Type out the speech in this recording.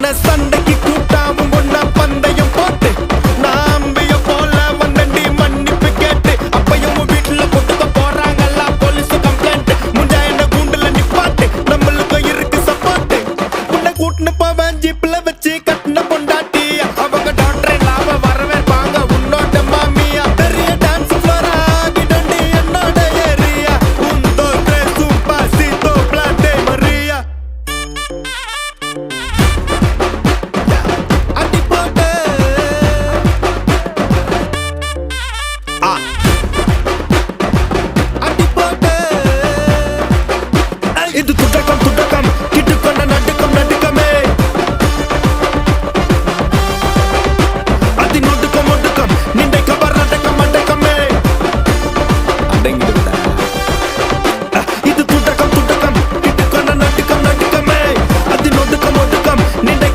நான் சண்டைக்கு கூட்டாவும் ஒன்னா பந்தயம் போட்டு நான் அம்பிய போல வந்தண்டி மன்னிப்பு கேட்டு அப்பையும் வீட்டுல கொட்டுக்க போறாங்கல்ல போலீஸ் கம்ப்ளைண்ட் முஞ்சா என்ன கூண்டுல நிப்பாட்டு நம்மளுக்கும் இருக்கு சப்போர்ட் உன்னை கூட்டுன்னு போவேன் ஜீப்ல வச்சு